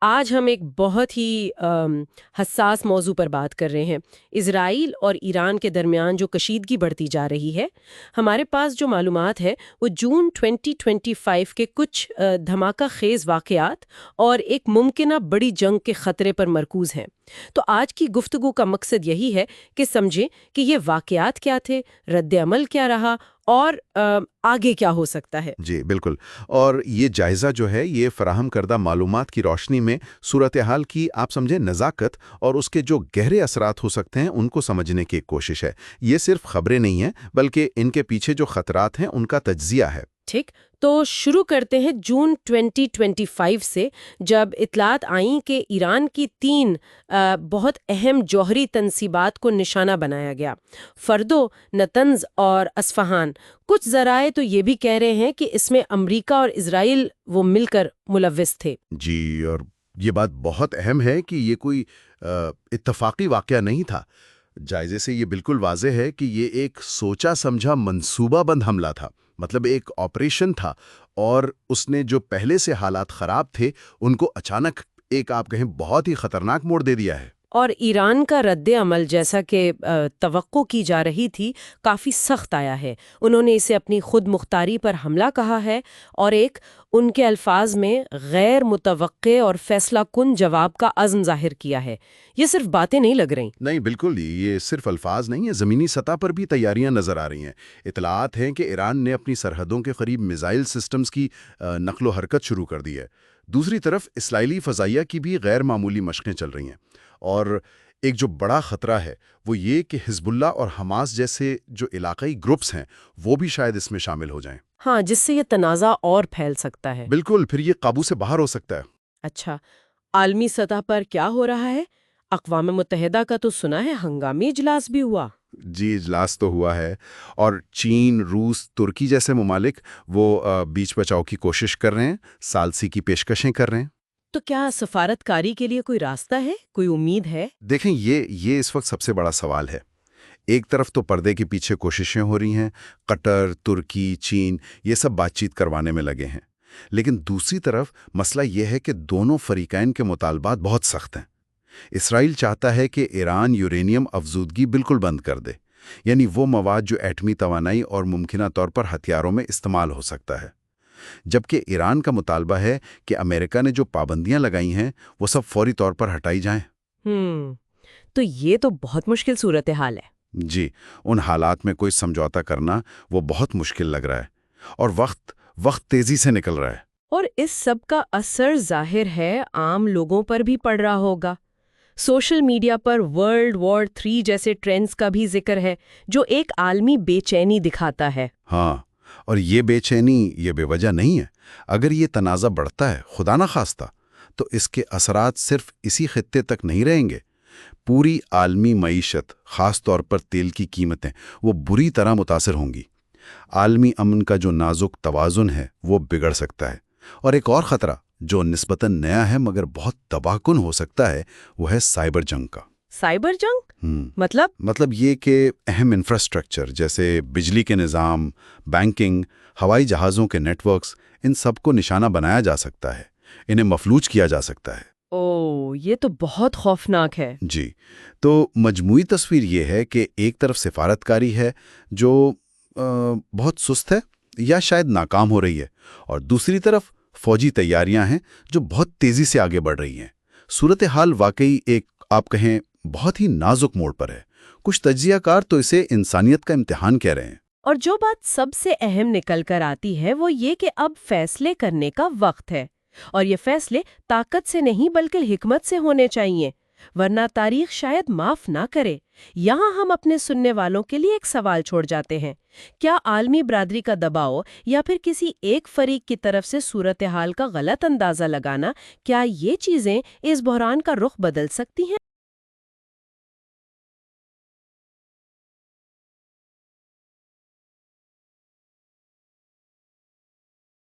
آج ہم ایک بہت ہی حساس موضوع پر بات کر رہے ہیں۔ اسرائیل اور ایران کے درمیان جو کشیدگی بڑھتی جا رہی ہے، ہمارے پاس جو معلومات ہے وہ جون 2025 کے کچھ دھماکہ خیز واقعات اور ایک ممکنہ بڑی جنگ کے خطرے پر مرکوز ہیں۔ تو آج کی گفتگو کا مقصد یہی ہے کہ سمجھیں کہ یہ واقعات کیا تھے، رد عمل کیا رہا اور آگے کیا ہو سکتا ہے۔ جی بالکل، اور یہ جائزہ جو ہے یہ فراہم کردہ معلومات کی روشنی میں صورتحال کی آپ سمجھیں نزاکت اور اس کے جو گہرے اثرات ہو سکتے ہیں ان کو سمجھنے کی ایک کوشش ہے۔ یہ صرف خبریں نہیں ہیں بلکہ ان کے پیچھے جو خطرات ہیں ان کا تجزیہ ہے۔ ٹھیک، تو شروع کرتے ہیں جون 2025 سے، جب اطلاعات آئیں کہ ایران کی 3 بہت اہم جوہری تنصیبات کو نشانہ بنایا گیا، فردو، نتنز اور اصفہان۔ کچھ ذرائع تو یہ بھی کہہ رہے ہیں کہ اس میں امریکہ اور اسرائیل وہ مل کر ملوث تھے۔ جی، اور یہ بات بہت اہم ہے کہ یہ کوئی اتفاقی واقعہ نہیں تھا۔ جائزے سے یہ بالکل واضح ہے کہ یہ ایک سوچا سمجھا منصوبہ بند حملہ تھا، مطلب ایک آپریشن تھا، اور اس نے جو پہلے سے حالات خراب تھے ان کو اچانک ایک آپ کہیں بہت ہی خطرناک موڑ دے دیا ہے۔ اور ایران کا رد عمل، جیسا کہ توقع کی جا رہی تھی، کافی سخت آیا ہے۔ انہوں نے اسے اپنی خود مختاری پر حملہ کہا ہے اور ایک ان کے الفاظ میں غیر متوقع اور فیصلہ کن جواب کا عزم ظاہر کیا ہے۔ یہ صرف باتیں نہیں لگ رہی۔ نہیں، بالکل یہ صرف الفاظ نہیں ہیں، زمینی سطح پر بھی تیاریاں نظر آ رہی ہیں۔ اطلاعات ہیں کہ ایران نے اپنی سرحدوں کے قریب میزائل سسٹمز کی نقل و حرکت شروع کر دی ہے۔ دوسری طرف اسرائیلی فضائیہ کی بھی غیر معمولی مشقیں چل رہی ہیں، اور ایک جو بڑا خطرہ ہے وہ یہ کہ حزب اللہ اور حماس جیسے جو علاقائی گروپس ہیں وہ بھی شاید اس میں شامل ہو جائیں۔ ہاں، جس سے یہ تنازع اور پھیل سکتا ہے۔ بالکل، پھر یہ قابو سے باہر ہو سکتا ہے۔ اچھا، عالمی سطح پر کیا ہو رہا ہے؟ اقوام متحدہ کا تو سنا ہے ہنگامی اجلاس بھی ہوا۔ جی، اجلاس تو ہوا ہے، اور چین، روس، ترکی جیسے ممالک وہ بیچ بچاؤ کی کوشش کر رہے ہیں، ثالثی کی پیشکشیں کر رہے ہیں۔ تو کیا سفارت کاری کے لیے کوئی راستہ ہے، کوئی امید ہے؟ دیکھیں، یہ اس وقت سب سے بڑا سوال ہے۔ ایک طرف تو پردے کے پیچھے کوششیں ہو رہی ہیں، قطر، ترکی، چین یہ سب بات چیت کروانے میں لگے ہیں، لیکن دوسری طرف مسئلہ یہ ہے کہ دونوں فریقین کے مطالبات بہت سخت ہیں۔ اسرائیل چاہتا ہے کہ ایران یورینیم افزودگی بالکل بند کر دے، یعنی وہ مواد جو ایٹمی توانائی اور ممکنہ طور پر ہتھیاروں میں استعمال ہو سکتا ہے، جبکہ ایران کا مطالبہ ہے کہ امریکہ نے جو پابندیاں لگائی ہیں وہ سب فوری طور پر ہٹائی جائیں۔ تو یہ تو بہت مشکل صورتحال ہے۔ جی، ان حالات میں کوئی سمجھوتا کرنا وہ بہت مشکل لگ رہا ہے، اور وقت تیزی سے نکل رہا ہے۔ اور اس سب کا اثر ظاہر ہے عام لوگوں پر بھی پڑ رہا ہوگا۔ سوشل میڈیا پر ورلڈ وار 3 جیسے ٹرینڈز کا بھی ذکر ہے، جو ایک عالمی بے چینی دکھاتا ہے۔ ہاں، اور یہ بے چینی یہ بے وجہ نہیں ہے۔ اگر یہ تنازع بڑھتا ہے، خدا نہ خواستہ، تو اس کے اثرات صرف اسی خطے تک نہیں رہیں گے۔ پوری عالمی معیشت، خاص طور پر تیل کی قیمتیں، وہ بری طرح متاثر ہوں گی۔ عالمی امن کا جو نازک توازن ہے وہ بگڑ سکتا ہے، اور ایک اور خطرہ جو نسبتاً نیا ہے مگر بہت تباہ کن ہو سکتا ہے وہ ہے سائبر جنگ کا۔ سائبر جنگ؟ مطلب یہ کہ اہم انفراسٹرکچر جیسے بجلی کے نظام، بینکنگ، ہوائی جہازوں کے نیٹ ورکس، ان سب کو نشانہ بنایا جا سکتا ہے، انہیں مفلوج کیا جا سکتا ہے۔ یہ تو بہت خوفناک ہے۔ جی، تو مجموعی تصویر یہ ہے کہ ایک طرف سفارتکاری ہے جو بہت سست ہے یا شاید ناکام ہو رہی ہے، اور دوسری طرف فوجی تیاریاں ہیں جو بہت تیزی سے آگے بڑھ رہی ہیں۔ صورتحال واقعی ایک آپ کہیں بہت ہی نازک موڑ پر ہے۔ کچھ تجزیہ کار تو اسے انسانیت کا امتحان کہہ رہے ہیں۔ اور جو بات سب سے اہم نکل کر آتی ہے وہ یہ کہ اب فیصلے کرنے کا وقت ہے، اور یہ فیصلے طاقت سے نہیں بلکہ حکمت سے ہونے چاہیے، ورنہ تاریخ شاید معاف نہ کرے۔ یہاں ہم اپنے سننے والوں کے لیے ایک سوال چھوڑ جاتے ہیں: کیا عالمی برادری کا دباؤ یا پھر کسی ایک فریق کی طرف سے صورتحال کا غلط اندازہ لگانا، کیا یہ چیزیں اس بحران کا رخ بدل سکتی ہیں؟